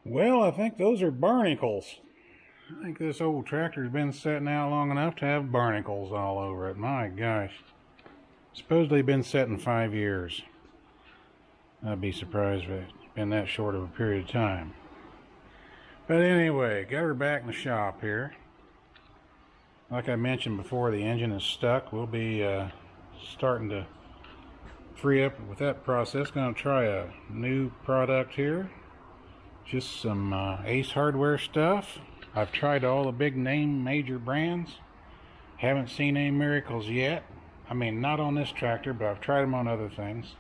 Well, I think those are barnacles. I think this old tractor's been sitting out long enough to have barnacles all over it. My gosh. Supposedly been sitting 5 years. I'd be surprised if it's been that short of a period of time. But anyway, got her back in the shop here. Like I mentioned before, the engine is stuck. We'll be starting to free up with that process. Going to try a new product here. Just some Ace Hardware stuff. I've tried all the big name major brands. Haven't seen any miracles yet. I mean, not on this tractor, but I've tried them on other things.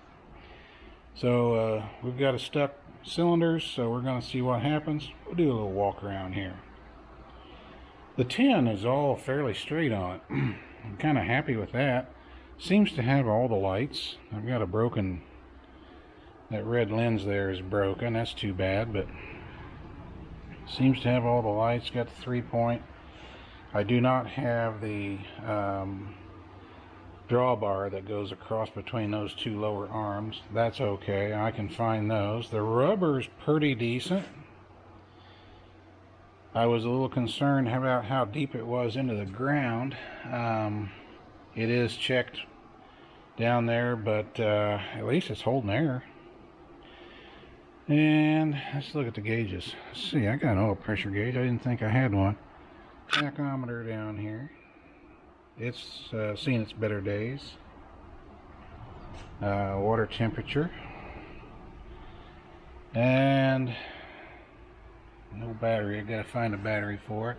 So we've got a stuck cylinders, so we're going to see what happens. We'll do a little walk around here. The tin is all fairly straight on it. I'm kind of happy with that. Seems to have all the lights. I've got a broken, that red lens there is broken. That's too bad, but seems to have all the lights. Got the 3-point. I do not have the drawbar that goes across between those two lower arms. That's okay, I can find those. The rubber's pretty decent. I was a little concerned about how deep it was into the ground. It is checked down there, but at least it's holding air. And let's look at the gauges. Let's see, I got an oil pressure gauge. I didn't think I had one. Tachometer down here. It's seen its better days. Water temperature. And no battery. I gotta find a battery for it.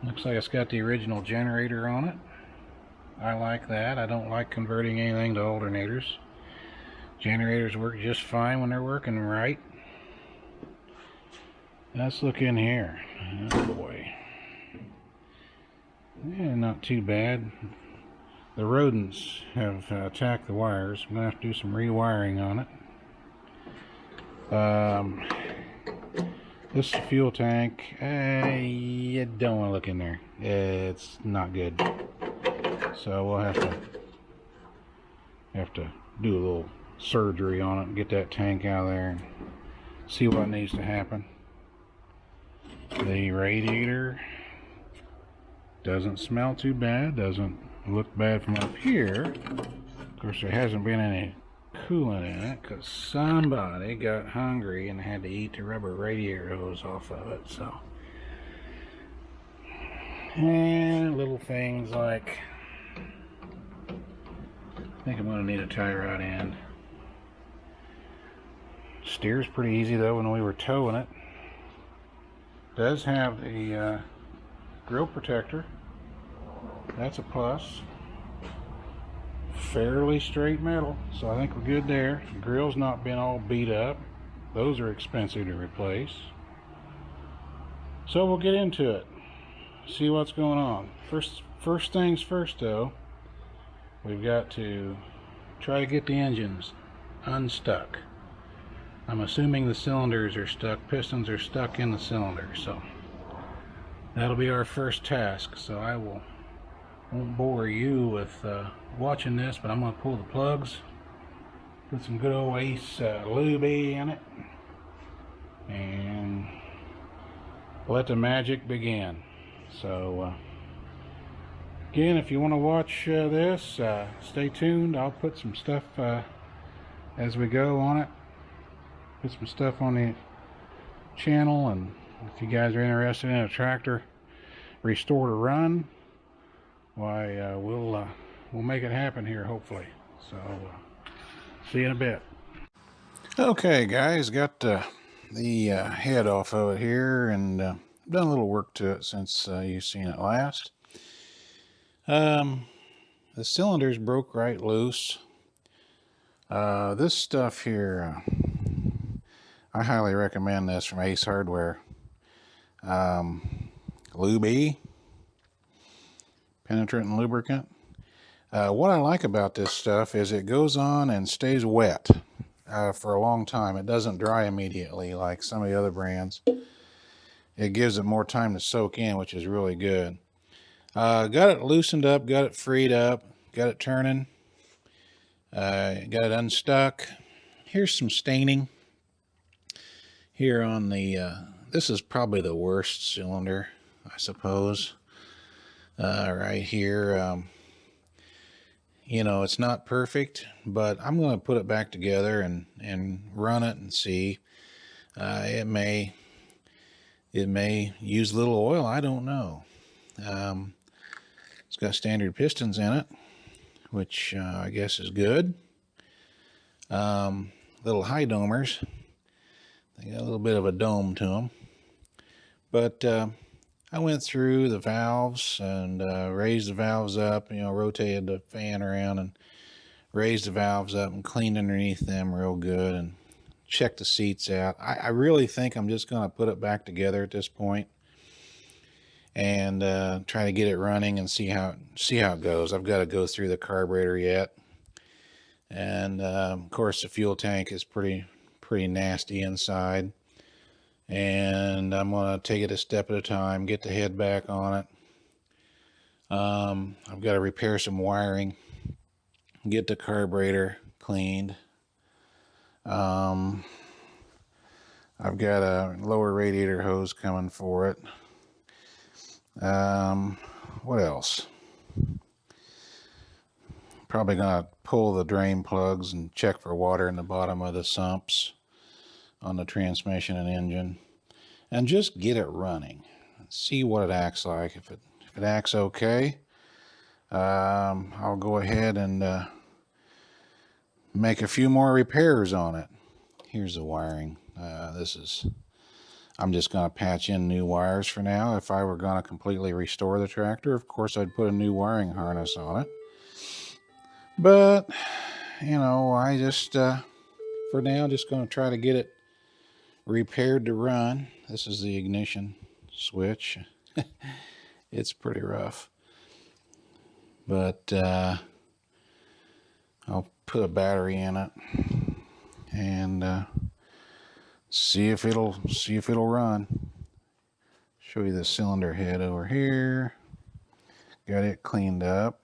Looks like it's got the original generator on it. I like that. I don't like converting anything to alternators. Generators work just fine when they're working right. Let's look in here. Oh boy. Yeah, not too bad. The rodents have attacked the wires. I'm going to have to do some rewiring on it. This is the fuel tank. You don't want to look in there. It's not good. So we'll have to do a little surgery on it and get that tank out of there and see what needs to happen. The radiator doesn't smell too bad, doesn't look bad from up here. Of course, there hasn't been any coolant in it because somebody got hungry and had to eat the rubber radiator hose off of it. So, and little things like, I think I'm going to need a tie rod end. Steers pretty easy though when we were towing it. Does have the grill protector. That's a plus. Fairly straight metal, so I think we're good there. The grill's not been all beat up. Those are expensive to replace. So we'll get into it. See what's going on. First things first though, we've got to try to get the engines unstuck. I'm assuming the cylinders are stuck, pistons are stuck in the cylinders, so that'll be our first task. So I won't bore you with watching this, but I'm going to pull the plugs, put some good old Ace lube in it, and let the magic begin. So again, if you want to watch this, stay tuned. I'll put some stuff as we go on it. Put some stuff on the channel, and if you guys are interested in a tractor restore to run, why we'll make it happen here hopefully. So see you in a bit. Okay guys, got the head off of it here, and done a little work to it since you've seen it last. The cylinders broke right loose. This stuff here, I highly recommend this from Ace Hardware. Lube, penetrant and lubricant. What I like about this stuff is it goes on and stays wet for a long time. It doesn't dry immediately like some of the other brands. It gives it more time to soak in, which is really good. Got it loosened up, got it freed up, got it turning, got it unstuck. Here's some staining. here on the, this is probably the worst cylinder, I suppose. Right here, you know, it's not perfect, but I'm going to put it back together and run it and see. It may use a little oil, I don't know. It's got standard pistons in it, which I guess is good. Little high domers. They got a little bit of a dome to them. But I went through the valves and raised the valves up, you know, rotated the fan around and raised the valves up and cleaned underneath them real good and checked the seats out. I really think I'm just going to put it back together at this point and try to get it running and see how it goes. I've got to go through the carburetor yet. And of course the fuel tank is pretty nasty inside. And I'm going to take it a step at a time, get the head back on it. I've got to repair some wiring, get the carburetor cleaned. I've got a lower radiator hose coming for it. What else? Probably going to pull the drain plugs and check for water in the bottom of the sumps on the transmission and engine, and just get it running. See what it acts like. If it acts okay, I'll go ahead and make a few more repairs on it. Here's the wiring. I'm just going to patch in new wires for now. If I were going to completely restore the tractor, of course I'd put a new wiring harness on it. But, you know, I just, for now, just going to try to get it repaired to run. This is the ignition switch. It's pretty rough. But I'll put a battery in it and see if it'll run. Show you the cylinder head over here. Got it cleaned up.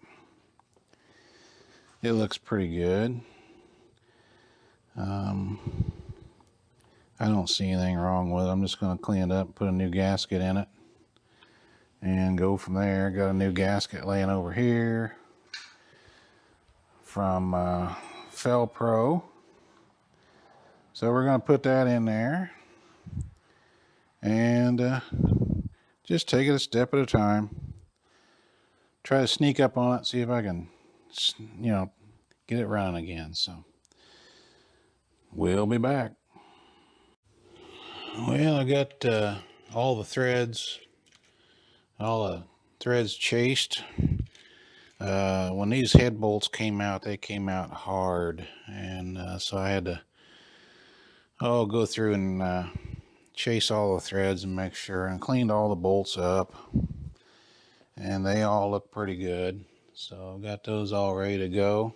It looks pretty good. I don't see anything wrong with it. I'm just going to clean it up, put a new gasket in it, and go from there. Got a new gasket laying over here from Pro. So we're going to put that in there and just take it a step at a time. Try to sneak up on it, see if I can, you know, get it running again. So we'll be back. Well, I got all the threads chased. When these head bolts came out, they came out hard, and so I had to go through and chase all the threads and make sure, and cleaned all the bolts up, and they all look pretty good. So got those all ready to go.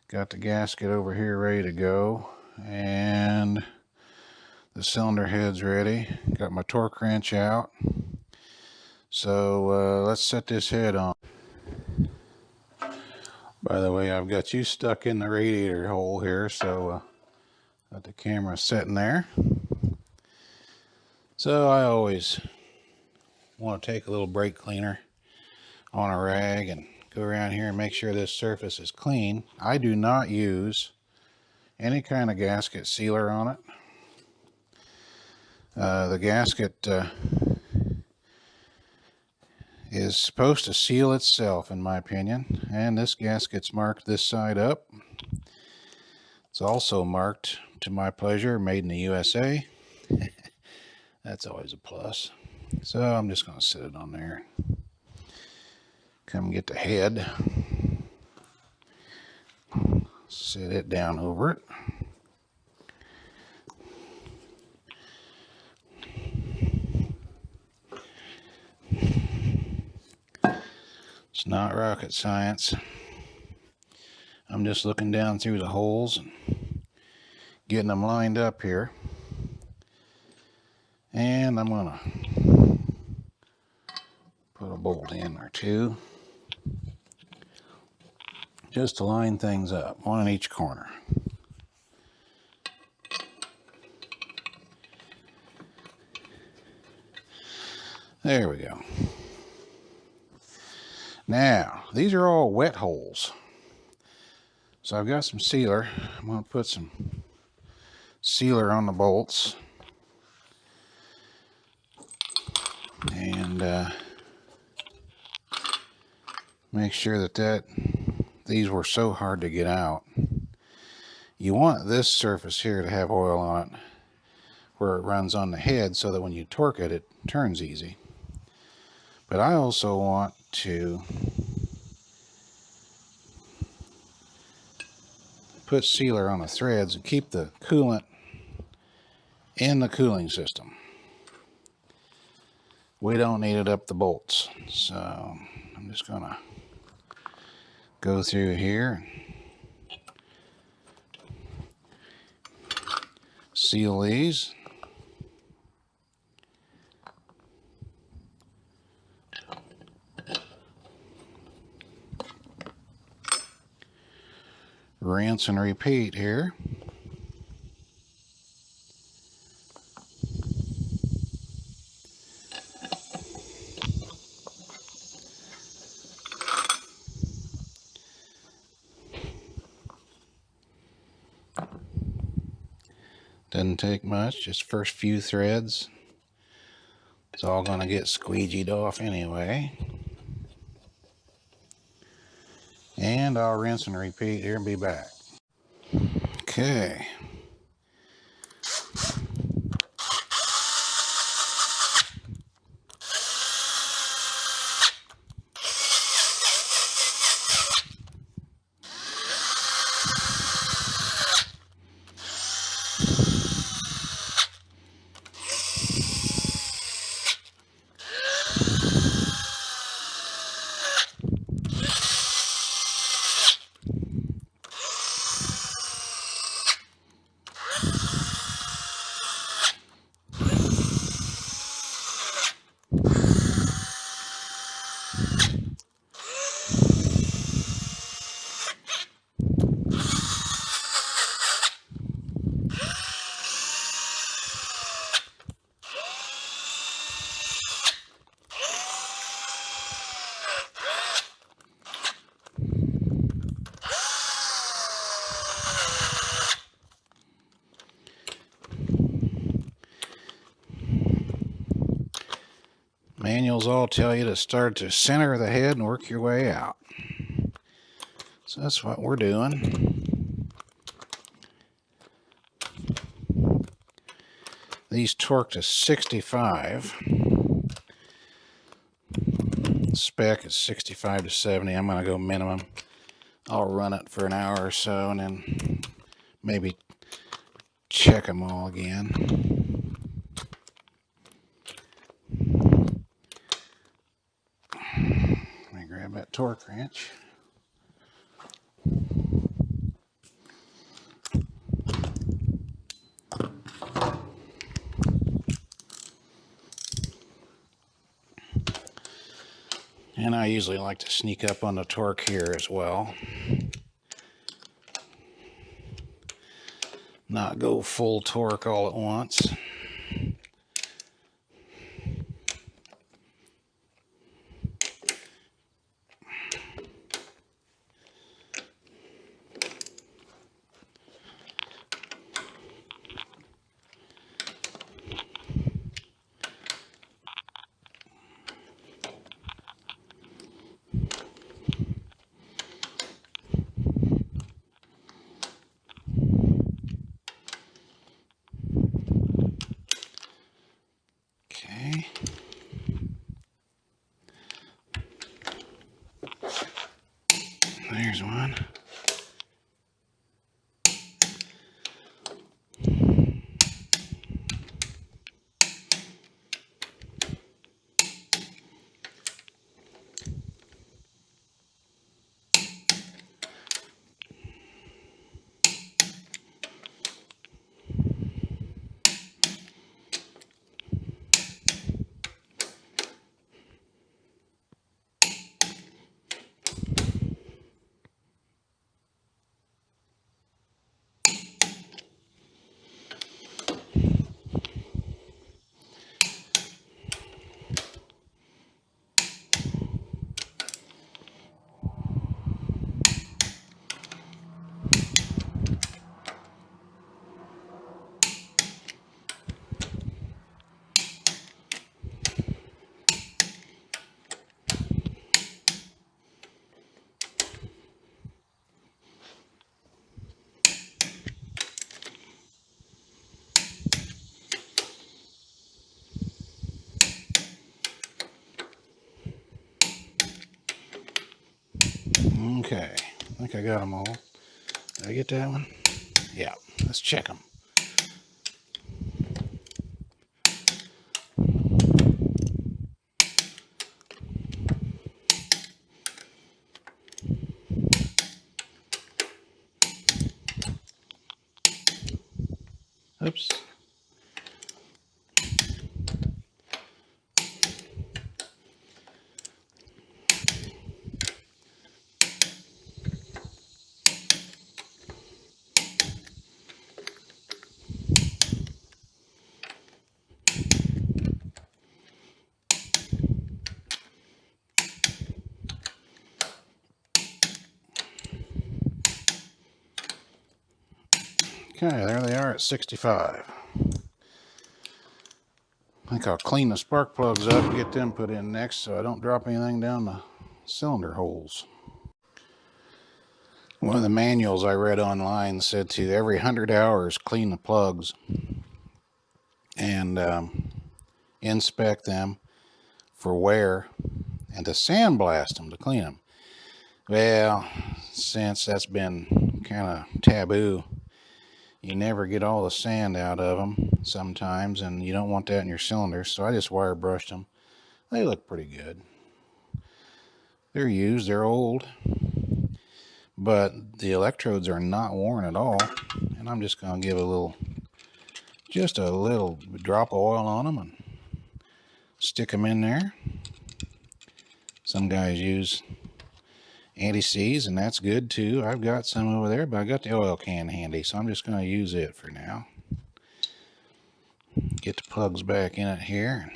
Got the gasket over here ready to go, and the cylinder head's ready. Got my torque wrench out. So let's set this head on. By the way, I've got you stuck in the radiator hole here, so got the camera sitting there. So I always want to take a little brake cleaner on a rag and go around here and make sure this surface is clean. I do not use any kind of gasket sealer on it. The gasket is supposed to seal itself, in my opinion, and this gasket's marked this side up. It's also marked, to my pleasure, made in the USA. That's always a plus. So I'm just going to sit it on there. Come get the head, set it down over it. It's not rocket science. I'm just looking down through the holes and getting them lined up here. And I'm going to put a bolt in or two just to line things up, one in each corner. There we go. Now, these are all wet holes. So I've got some sealer. I'm going to put some sealer on the bolts. And make sure that these were so hard to get out. You want this surface here to have oil on it where it runs on the head so that when you torque it, it turns easy. But I also want to put sealer on the threads and keep the coolant in the cooling system. We don't need it up the bolts. So I'm just going to go through here, seal these. Rinse and repeat here. Doesn't take much, just first few threads. It's all going to get squeegeed off anyway. And I'll rinse and repeat here and be back. Okay. Manuals all tell you to start to center of the head and work your way out. So that's what we're doing. These torque to 65. Spec is 65 to 70. I'm going to go minimum. I'll run it for an hour or so and then maybe check them all again. Let me grab that torque wrench. And I usually like to sneak up on the torque here as well. Not go full torque all at once. think I got them all. Did I get that one? Yeah, let's check them. Oops. Okay, there they are at 65. I think I'll clean the spark plugs up and get them put in next so I don't drop anything down the cylinder holes. One of the manuals I read online said to every 100 hours clean the plugs and inspect them for wear and to sandblast them to clean them. Well, since that's been kind of taboo, you never get all the sand out of them sometimes, and you don't want that in your cylinders, so I just wire brushed them. They look pretty good. They're used, they're old, but the electrodes are not worn at all, and I'm just going to give just a little drop of oil on them and stick them in there. Some guys use anti-seize, and that's good too. I've got some over there, but I got the oil can handy, so I'm just going to use it for now. Get the plugs back in it here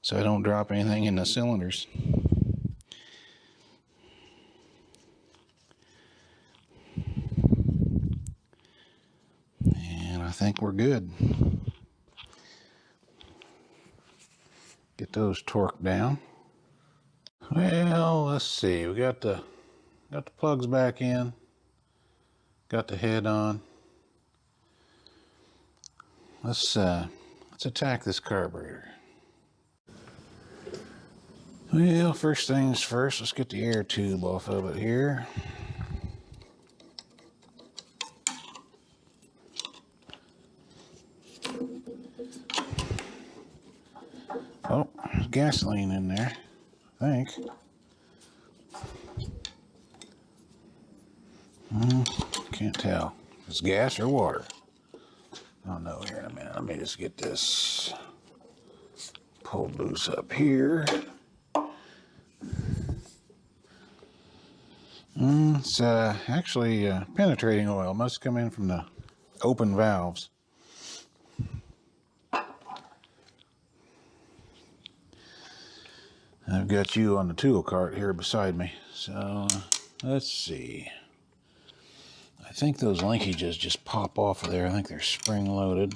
so I don't drop anything in the cylinders. And I think we're good. Get those torqued down. Well, let's see. We got the plugs back in. Got the head on. Let's attack this carburetor. Well, first things first, let's get the air tube off of it here. Oh, there's gasoline in there, I think. Can't tell if it's gas or water. I'll know here in a minute. Let me just get this pulled loose up here. It's actually penetrating oil. Must come in from the open valves. I've got you on the tool cart here beside me. So let's see. I think those linkages just pop off of there. I think they're spring loaded.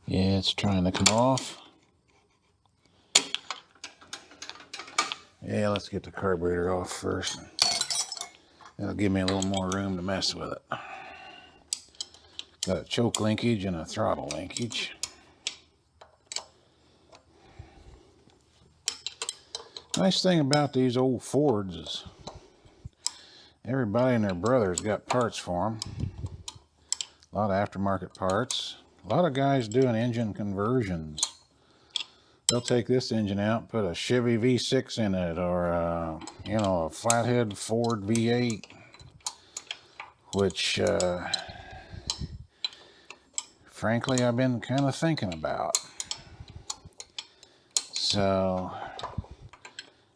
Yeah, it's trying to come off. Yeah, let's get the carburetor off first. That'll give me a little more room to mess with it. Got a choke linkage and a throttle linkage. Nice thing about these old Fords is everybody and their brother's got parts for them. A lot of aftermarket parts. A lot of guys doing engine conversions. They'll take this engine out, put a Chevy V6 in it, or a flathead Ford V8, which frankly I've been kind of thinking about. So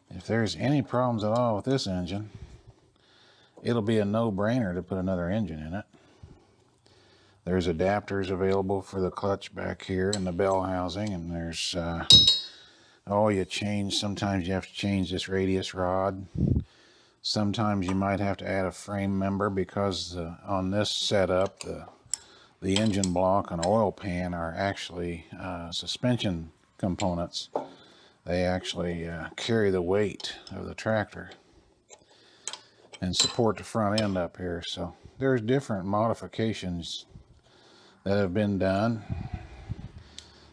if there's any problems at all with this engine, it'll be a no-brainer to put another engine in it. There's adapters available for the clutch back here and the bell housing, and there's sometimes you have to change this radius rod. Sometimes you might have to add a frame member because on this setup the engine block and oil pan are actually suspension components. They actually carry the weight of the tractor. and support the front end up here. So there's different modifications that have been done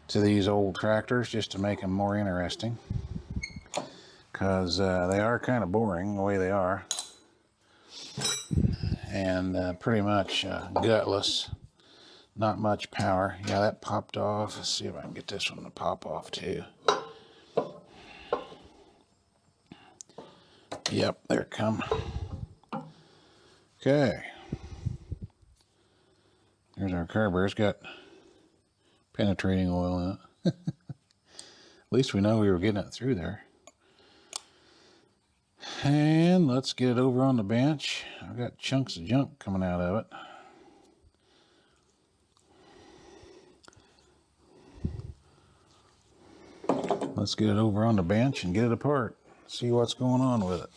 to these old tractors just to make them more interesting, because they are kind of boring the way they are, and pretty much gutless, not much power. Yeah, that popped off. Let's see if I can get this one to pop off too. Yep, there it come. Okay, there's our carburetor. It's got penetrating oil in it. At least we know we were getting it through there. And let's get it over on the bench. I've got chunks of junk coming out of it. Let's get it over on the bench and get it apart. See what's going on with it.